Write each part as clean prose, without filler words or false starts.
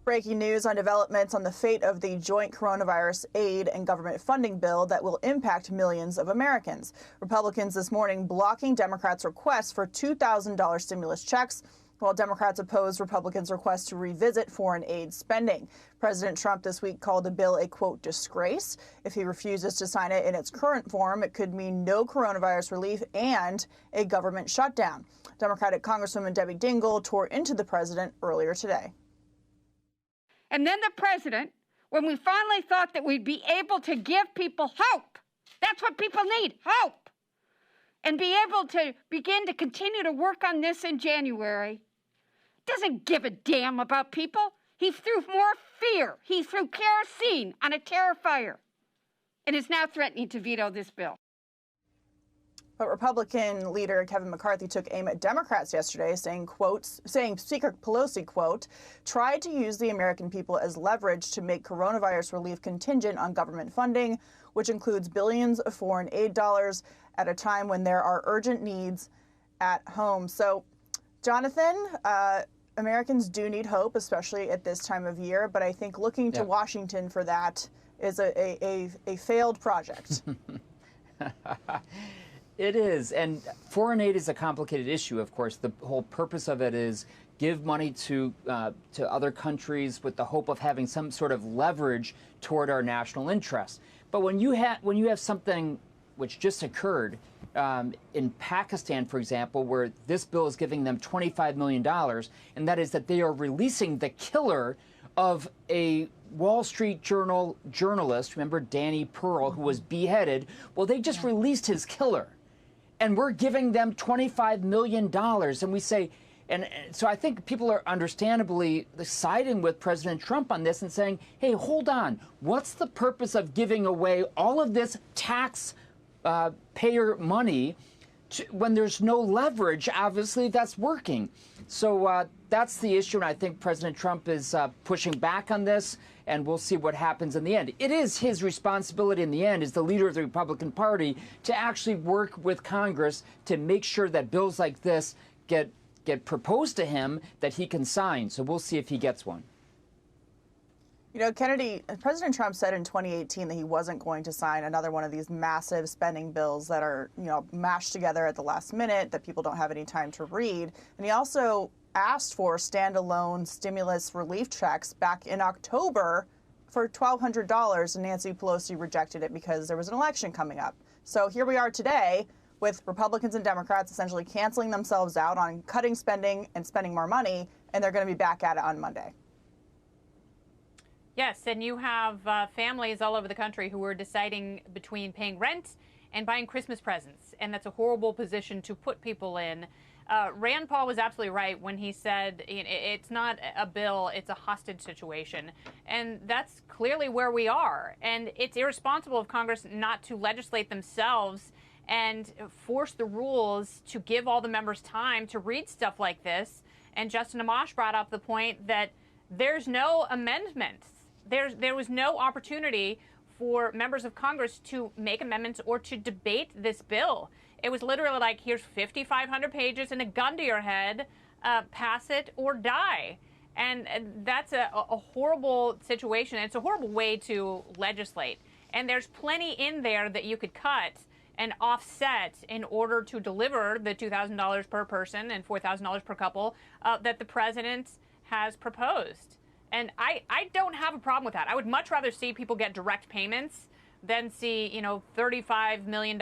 Breaking news on developments on the fate of the joint coronavirus aid and government funding bill that will impact millions of Americans. Republicans this morning blocking Democrats' requests for $2,000 stimulus checks, while Democrats oppose Republicans' request to revisit foreign aid spending. President Trump this week called the bill a, quote, disgrace. If he refuses to sign it in its current form, it could mean no coronavirus relief and a government shutdown. Democratic Congresswoman Debbie Dingell tore into the president earlier today. And then the president, when we finally thought that we'd be able to give people hope, that's what people need, hope, and be able to begin to continue to work on this in January, doesn't give a damn about people. He threw more fear. He threw kerosene on a terrifier and is now threatening to veto this bill. But Republican leader Kevin McCarthy took aim at Democrats yesterday, saying Speaker Pelosi, quote, tried to use the American people as leverage to make coronavirus relief contingent on government funding, which includes billions of foreign aid dollars at a time when there are urgent needs at home. So, Jonathan, Americans do need hope, especially at this time of year. But I think looking to Washington for that is a failed project. It is, and foreign aid is a complicated issue, of course. The whole purpose of it is give money to other countries with the hope of having some sort of leverage toward our national interests. But when you have something which just occurred in Pakistan, for example, where this bill is giving them $25 million, and that is that they are releasing the killer of a Wall Street Journal journalist, remember Danny Pearl, who was beheaded. Well, they just released his killer. And we're giving them $25 million. And we say, and so I think people are understandably siding with President Trump on this and saying, hey, hold on. What's the purpose of giving away all of this taxpayer money when there's no leverage? Obviously, that's working. So that's the issue. And I think President Trump is pushing back on this. And we'll see what happens in the end. It is his responsibility in the end, as the leader of the Republican Party, to actually work with Congress to make sure that bills like this get proposed to him that he can sign. So we'll see if he gets one. You know, President Trump said in 2018 that he wasn't going to sign another one of these massive spending bills that are, mashed together at the last minute that people don't have any time to read. And he also asked for standalone stimulus relief checks back in October for $1,200, and Nancy Pelosi rejected it because there was an election coming up. So here we are today with Republicans and Democrats essentially canceling themselves out on cutting spending and spending more money, and they're going to be back at it on Monday. Yes, and you have families all over the country who are deciding between paying rent and buying Christmas presents, and that's a horrible position to put people in. Rand Paul was absolutely right when he said it's not a bill, it's a hostage situation. And that's clearly where we are. And it's irresponsible of Congress not to legislate themselves and force the rules to give all the members time to read stuff like this. And Justin Amash brought up the point that there's no amendments. There was no opportunity for members of Congress to make amendments or to debate this bill. It was literally like, here's 5,500 pages and a gun to your head, pass it or die. And that's a horrible situation. It's a horrible way to legislate. And there's plenty in there that you could cut and offset in order to deliver the $2,000 per person and $4,000 per couple that the president has proposed. And I don't have a problem with that. I would much rather see people get direct payments than see, $35 million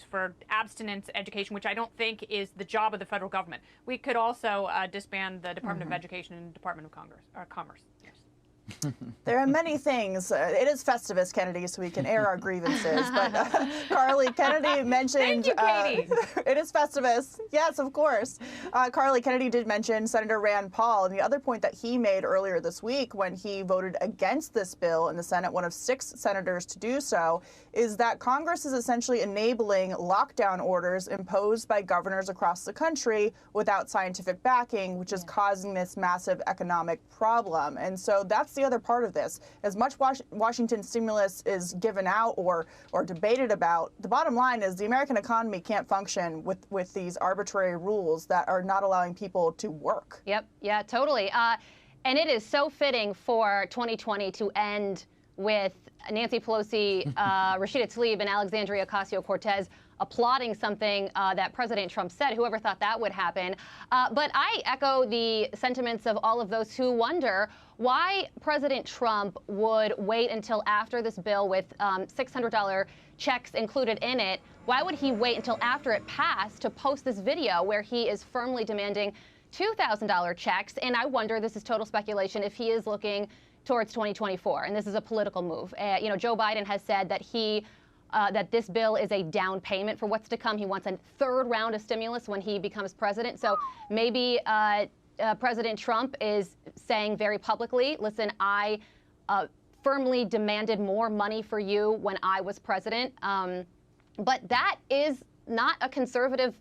for abstinence education, which I don't think is the job of the federal government. We could also disband the Department of Education and Department of Commerce. Yes. There are many things. It is Festivus, Kennedy, so we can air our grievances. But Carly Kennedy mentioned... Thank you, Katie. It is Festivus. Yes, of course. Carly Kennedy did mention Senator Rand Paul, and the other point that he made earlier this week when he voted against this bill in the Senate, one of 6 senators to do so, is that Congress is essentially enabling lockdown orders imposed by governors across the country without scientific backing, which is causing this massive economic problem. And so that's the other part of this. As much Washington stimulus is given out or debated about, the bottom line is the American economy can't function with these arbitrary rules that are not allowing people to work. Yep. Yeah, totally. And it is so fitting for 2020 to end with Nancy Pelosi, Rashida Tlaib, and Alexandria Ocasio-Cortez applauding something that President Trump said. Whoever thought that would happen? But I echo the sentiments of all of those who wonder why President Trump would wait until after this bill with $600 checks included in it. Why would he wait until after it passed to post this video where he is firmly demanding $2,000 checks? And I wonder, this is total speculation, if he is looking towards 2024, and this is a political move. You know, Joe Biden has said that that this bill is a down payment for what's to come. He wants a third round of stimulus when he becomes president. So maybe President Trump is saying very publicly, listen, I firmly demanded more money for you when I was president. But that is not a conservative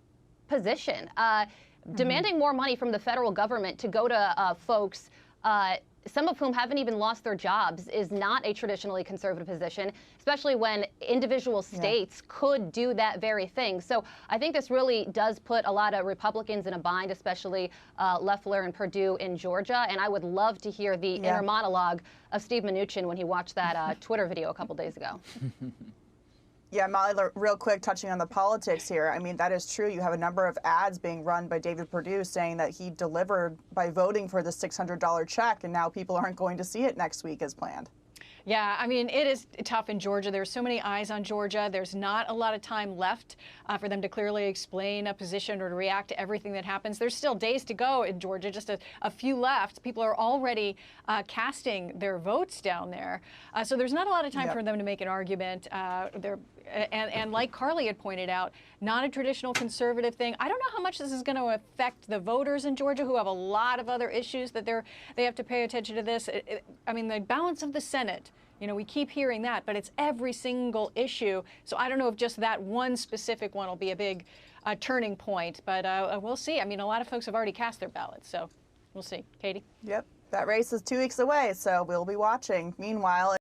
position. Demanding more money from the federal government to go to folks, some of whom haven't even lost their jobs, is not a traditionally conservative position, especially when individual states could do that very thing. So I think this really does put a lot of Republicans in a bind, especially Loeffler and Perdue in Georgia. And I would love to hear the inner monologue of Steve Mnuchin when he watched that Twitter video a couple days ago. Yeah, Molly, real quick, touching on the politics here. I mean, that is true. You have a number of ads being run by David Perdue saying that he delivered by voting for the $600 check, and now people aren't going to see it next week as planned. Yeah, I mean, it is tough in Georgia. There's so many eyes on Georgia. There's not a lot of time left for them to clearly explain a position or to react to everything that happens. There's still days to go in Georgia, just a few left. People are already casting their votes down there. So there's not a lot of time for them to make an argument. And like Carly had pointed out, not a traditional conservative thing. I don't know how much this is going to affect the voters in Georgia who have a lot of other issues that they have to pay attention to this. I mean, the balance of the Senate, you know, we keep hearing that, but it's every single issue. So I don't know if just that one specific one will be a big turning point, but we'll see. I mean, a lot of folks have already cast their ballots, so we'll see. Katie? Yep, that race is 2 weeks away, so we'll be watching. Meanwhile,